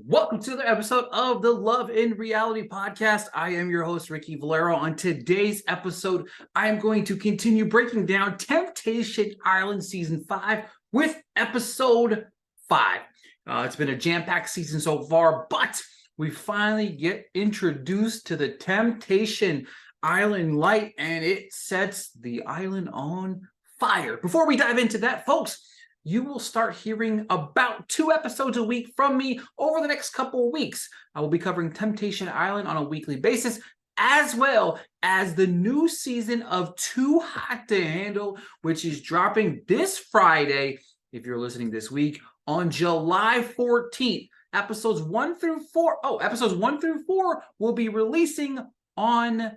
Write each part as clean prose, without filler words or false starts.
Welcome to the episode of the Love in Reality podcast. I am your host, Ricky Valero. On today's episode, I am going to continue breaking down Temptation Island Season 5 with Episode 5. It's been a jam-packed season so far, but we finally get introduced to the Temptation Island light, and it sets the island on fire. Before we dive into that, folks, you will start hearing about 2 episodes a week from me over the next couple of weeks. I will be covering Temptation Island on a weekly basis, as well as the new season of Too Hot to Handle, which is dropping this Friday, if you're listening this week, on July 14th. Episodes 1 through 4 will be releasing on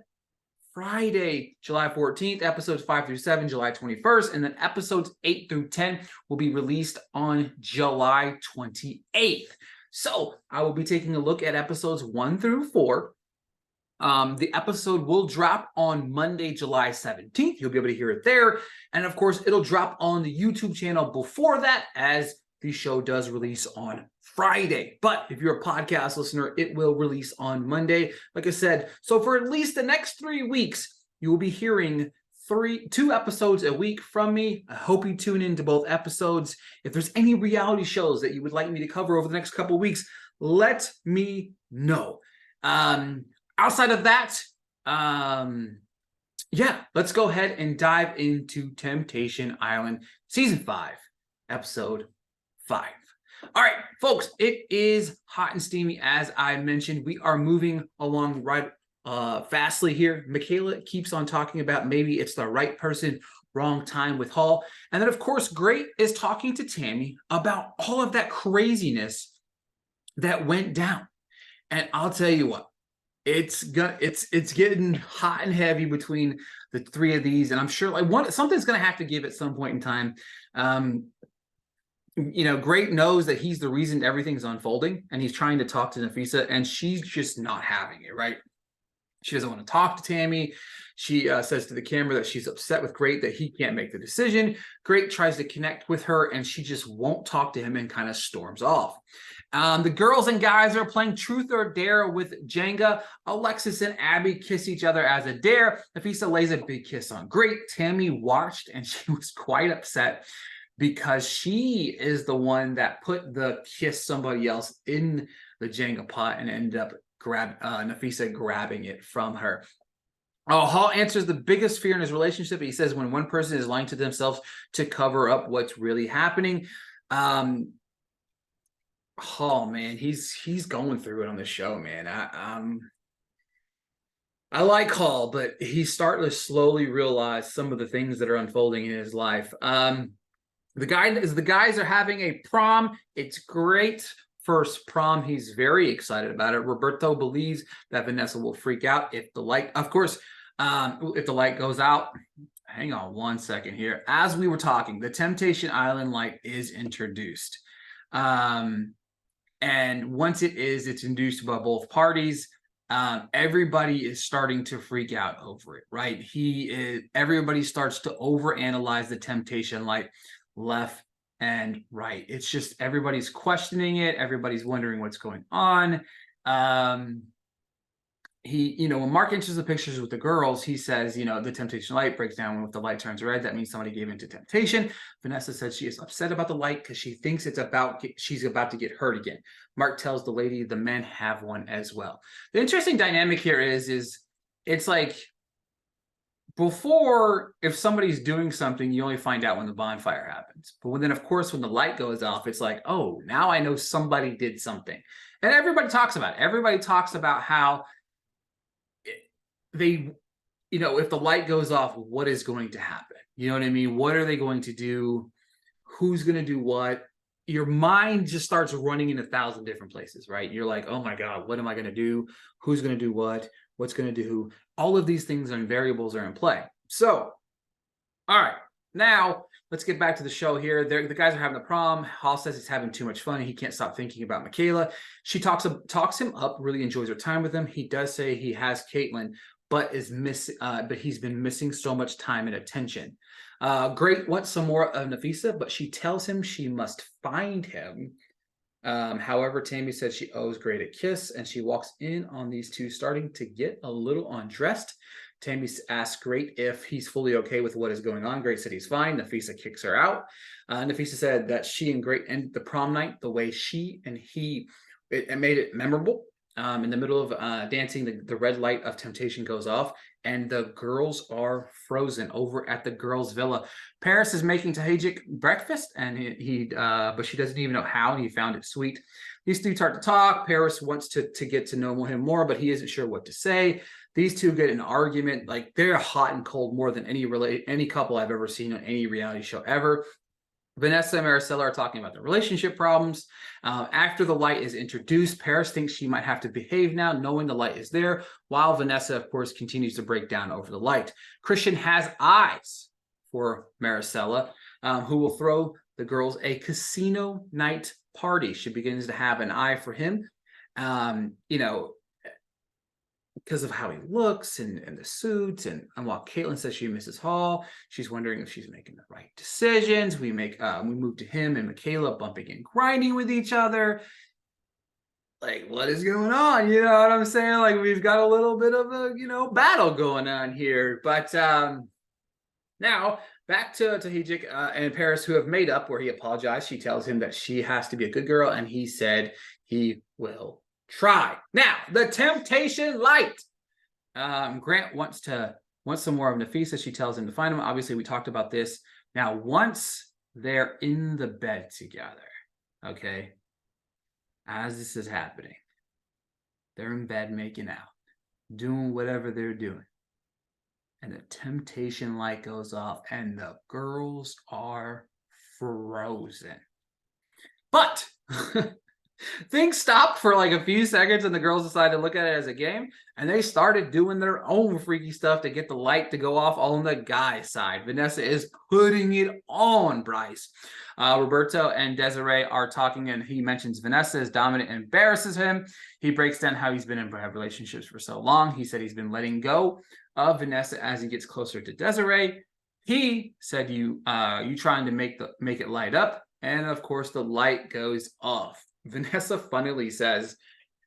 Friday, July 14th, episodes 5 through 7, July 21st, and then episodes 8 through 10 will be released on July 28th. So I will be taking a look at episodes 1 through 4. The episode will drop on Monday, July 17th. You'll be able to hear it there. And of course, it'll drop on the YouTube channel before that, as the show does release on Friday. But if you're a podcast listener, it will release on Monday. Like I said, so for at least the next 3 weeks, you will be hearing 2 episodes a week from me. I hope you tune into both episodes. If there's any reality shows that you would like me to cover over the next couple of weeks, let me know. Outside of that, let's go ahead and dive into Temptation Island Season 5, Episode 5. All right, folks, it is hot and steamy. As I mentioned, we are moving along right fastly here. Michaela keeps on talking about maybe it's the right person, wrong time with Hall. And then, of course, Great is talking to Tammy about all of that craziness that went down. And I'll tell you what, it's getting hot and heavy between the 3 of these. And I'm sure something's going to have to give at some point in time. Great knows that he's the reason everything's unfolding, and he's trying to talk to Nafisa, and she's just not having it, right? She doesn't want to talk to Tammy. She says to the camera that she's upset with Great that he can't make the decision. Great tries to connect with her, and she just won't talk to him and kind of storms off. The girls and guys are playing Truth or Dare with Jenga. Alexis and Abby kiss each other as a dare. Nafisa lays a big kiss on Great. Tammy watched, and she was quite upset, because she is the one that put the kiss somebody else in the Jenga pot and ended up Nafisa grabbing it from her. Hall answers the biggest fear in his relationship. He says when one person is lying to themselves to cover up what's really happening. Hall, man, he's going through it on the show, man. I like Hall, but he's starting to slowly realize some of the things that are unfolding in his life. The guys are having a prom. It's great. First prom. He's very excited about it. Roberto believes that Vanessa will freak out if the light, of course, if the light goes out. Hang on one second here. As we were talking, the Temptation Island light is introduced. And once it's induced by both parties. Everybody is starting to freak out over it, right? Everybody starts to overanalyze the Temptation light left and right. It's just everybody's questioning it. Everybody's wondering what's going on. When Mark enters the pictures with the girls, he says, the temptation light breaks down when the light turns red. That means somebody gave into temptation. Vanessa says she is upset about the light because she thinks she's about to get hurt again. Mark tells the lady the men have one as well. The interesting dynamic here is it's like, before, if somebody's doing something, you only find out when the bonfire happens. But then, of course, when the light goes off, it's like, oh, now I know somebody did something. And everybody talks about it. Everybody talks about how if the light goes off, what is going to happen? You know what I mean? What are they going to do? Who's going to do what? Your mind just starts running in 1,000 different places, right? You're like, oh my God, what am I going to do? Who's going to do what? What's going to do who? All of these things and variables are in play. So, all right, now let's get back to the show here. The guys are having the prom. Hall says he's having too much fun. He can't stop thinking about Michaela. She talks him up, really enjoys her time with him. He does say he has Caitlin, but he's been missing so much time and attention. Great wants some more of Nafisa, but she tells him she must find him However, Tammy said she owes Great a kiss, and she walks in on these two starting to get a little undressed. Tammy asks Great if he's fully okay with what is going on. Great said he's fine. Nafisa kicks her out. Nafisa said that she and Great ended the prom night the way she and he it made it memorable. In the middle of dancing, the red light of temptation goes off, and the girls are frozen over at the girls' villa. Paris is making Tahajik breakfast, and but she doesn't even know how, and he found it sweet. These two start to talk. Paris wants to get to know him more, but he isn't sure what to say. These two get an argument, like they're hot and cold more than any couple I've ever seen on any reality show ever. Vanessa and Maricela are talking about the relationship problems. After the light is introduced, Paris thinks she might have to behave now, knowing the light is there, while Vanessa, of course, continues to break down over the light. Christian has eyes for Maricela, who will throw the girls a casino night party. She begins to have an eye for him. Because of how he looks and the suits, and while Caitlin says she misses Hall, she's wondering if she's making the right decisions. We move to him and Michaela bumping and grinding with each other. Like, what is going on? You know what I'm saying? Like, we've got a little bit of a battle going on here. But now back to Tahajik and Paris, who have made up, where he apologized. She tells him that she has to be a good girl, and he said he will try. Now, the temptation light. Grant wants some more of Nafisa. She tells him to find him. Obviously, we talked about this. Now, once they're in the bed together, okay, as this is happening, they're in bed making out, doing whatever they're doing, and the temptation light goes off, and the girls are frozen. But things stopped for like a few seconds, and the girls decided to look at it as a game, and they started doing their own freaky stuff to get the light to go off on the guy's side. Vanessa is putting it on Bryce. Roberto and Desiree are talking, and he mentions Vanessa is dominant and embarrasses him. He breaks down how he's been in relationships for so long. He said he's been letting go of Vanessa as he gets closer to Desiree. He said you trying to make it light up, and of course the light goes off. Vanessa funnily says,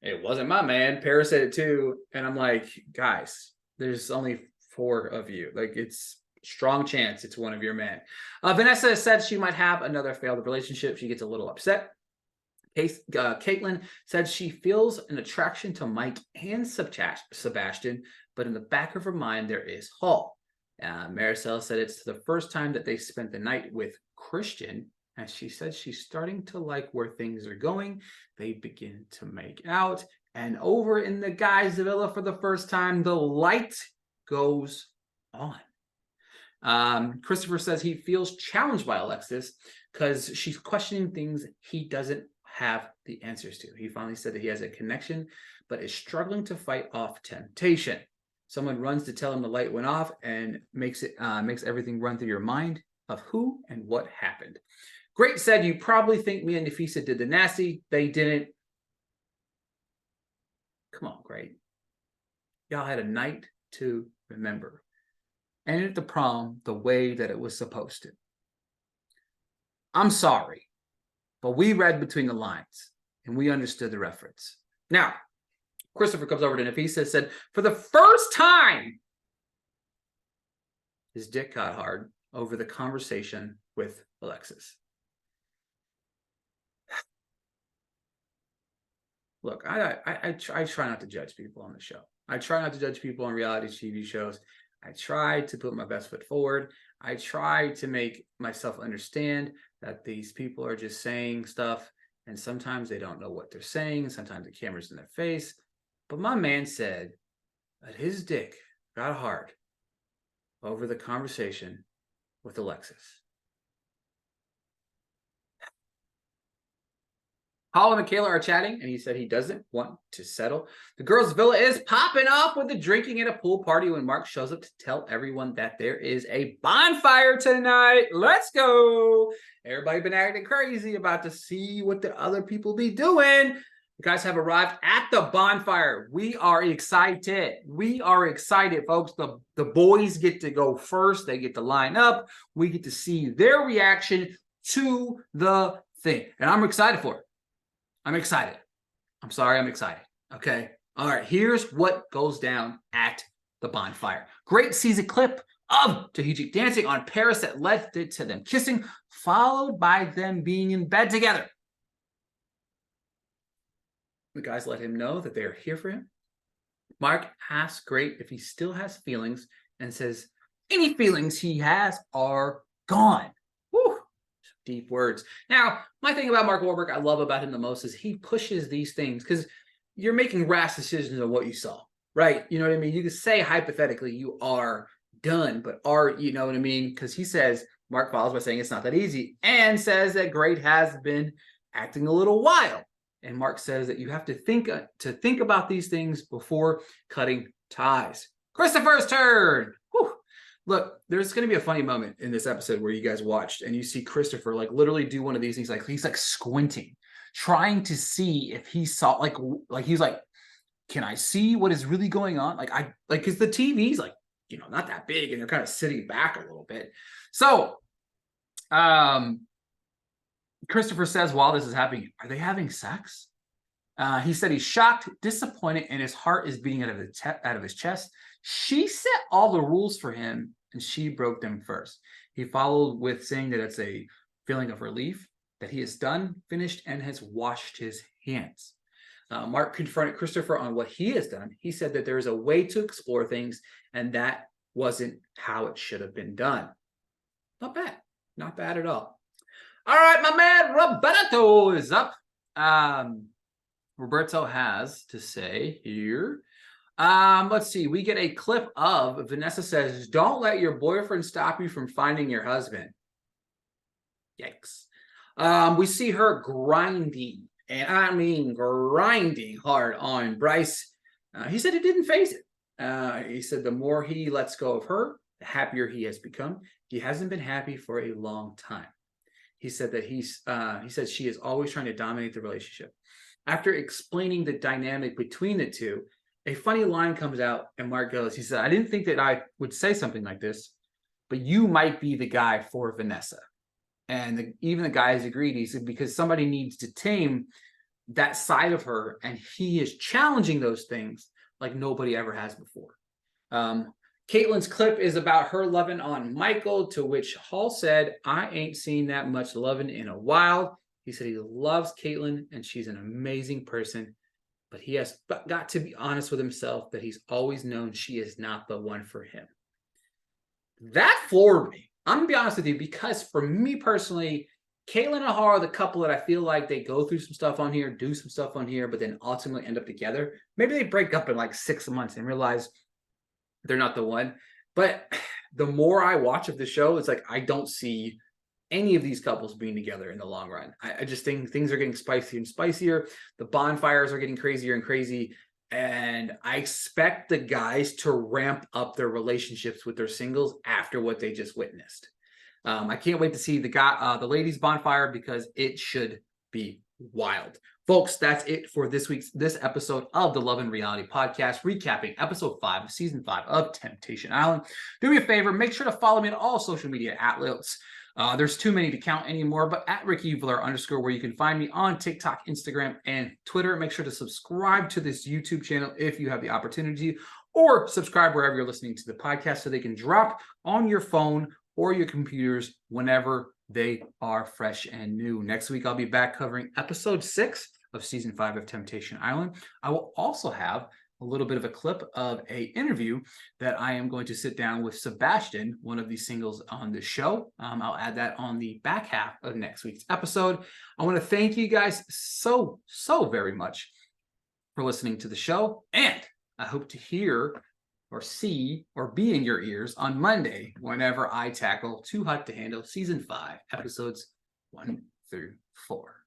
"It wasn't my man." Paris said it too. And I'm like, guys, there's only 4 of you. Like, it's strong chance it's one of your men. Vanessa said she might have another failed relationship. She gets a little upset. Caitlin said she feels an attraction to Mike and Sebastian, but in the back of her mind, there is Hall. Maricela said it's the first time that they spent the night with Christian, and she said she's starting to like where things are going. They begin to make out, and over in the guys' villa for the first time, the light goes on. Christopher says he feels challenged by Alexis because she's questioning things he doesn't have the answers to. He finally said that he has a connection, but is struggling to fight off temptation. Someone runs to tell him the light went off, and makes everything run through your mind of who and what happened. Great said, you probably think me and Nafisa did the nasty. They didn't. Come on, Great. Y'all had a night to remember. Ended the prom the way that it was supposed to. I'm sorry, but we read between the lines, and we understood the reference. Now, Christopher comes over to Nafisa and said, for the first time, his dick got hard over the conversation with Alexis. Look, I try not to judge people on the show. I try not to judge people on reality TV shows. I try to put my best foot forward. I try to make myself understand that these people are just saying stuff, and sometimes they don't know what they're saying. Sometimes the camera's in their face. But my man said that his dick got hard over the conversation with Alexis. Paul and Michaela are chatting, and he said he doesn't want to settle. The girls' villa is popping off with the drinking at a pool party when Mark shows up to tell everyone that there is a bonfire tonight. Let's go. Everybody been acting crazy about to see what the other people be doing. The guys have arrived at the bonfire. We are excited. We are excited, folks. The boys get to go first. They get to line up. We get to see their reaction to the thing, and I'm excited for it. I'm excited. I'm sorry, I'm excited. Okay. All right. Here's what goes down at the bonfire. Great season clip of Tahitian dancing on Paris that led to them kissing, followed by them being in bed together. The guys let him know that they are here for him. Mark asks Great if he still has feelings and says any feelings he has are gone. Whew. Deep words. Now, my thing about Mark Wahlberg I love about him the most is he pushes these things because you're making rash decisions on what you saw, right? You know what I mean? You could say hypothetically you are done, but you know what I mean? Because he says, Mark follows by saying it's not that easy and says that Great has been acting a little wild. And Mark says that you have to think about these things before cutting ties. Christopher's turn. Whew. Look, there's going to be a funny moment in this episode where you guys watched and you see Christopher like literally do one of these things. Like he's like squinting, trying to see if he saw like he's like, can I see what is really going on? Because the TV's like, you know, not that big and they're kind of sitting back a little bit. So, Christopher says while this is happening, are they having sex? He said he's shocked, disappointed, and his heart is beating out of his chest. She set all the rules for him, and she broke them first. He followed with saying that it's a feeling of relief, that he is done, finished, and has washed his hands. Mark confronted Christopher on what he has done. He said that there is a way to explore things, and that wasn't how it should have been done. Not bad. Not bad at all. All right, my man Roberto is up. Roberto has to say here. Let's see. We get a clip of Vanessa says, "Don't let your boyfriend stop you from finding your husband." Yikes. We see her grinding, and I mean grinding hard on Bryce. He said it didn't faze it. He said the more he lets go of her, the happier he has become. He hasn't been happy for a long time. He said that he said she is always trying to dominate the relationship. After explaining the dynamic between the two, a funny line comes out and Mark goes, he said, I didn't think that I would say something like this, but you might be the guy for Vanessa. And even the guys agreed. He said, because somebody needs to tame that side of her, and he is challenging those things like nobody ever has before. Caitlin's clip is about her loving on Michael, to which Hall said, I ain't seen that much loving in a while. He said he loves Caitlin and she's an amazing person, but he has got to be honest with himself that he's always known she is not the one for him. That floored me. I'm going to be honest with you, because for me personally, Caitlin and Hall are the couple that I feel like they go through some stuff on here, do some stuff on here, but then ultimately end up together. Maybe they break up in like 6 months and realize they're not the one. But the more I watch of the show, it's like I don't see any of these couples being together in the long run. I just think things are getting spicier and spicier. The bonfires are getting crazier and crazy. And I expect the guys to ramp up their relationships with their singles after what they just witnessed. I can't wait to see the ladies' bonfire, because it should be wild. Folks, that's it for this episode of the Love and Reality Podcast, recapping episode 5 of season 5 of Temptation Island. Do me a favor, make sure to follow me on all social media outlets. There's too many to count anymore, but at @RickyVlair_, where you can find me on TikTok, Instagram, and Twitter. Make sure to subscribe to this YouTube channel if you have the opportunity, or subscribe wherever you're listening to the podcast so they can drop on your phone or your computers whenever they are fresh and new. Next week, I'll be back covering episode 6 of season 5 of Temptation Island. I will also have a little bit of a clip of an interview that I am going to sit down with Sebastian, one of the singles on the show. I'll add that on the back half of next week's episode. I want to thank you guys so very much for listening to the show, and I hope to hear or see or be in your ears on Monday whenever I tackle Too Hot to Handle season 5 episodes 1 through 4.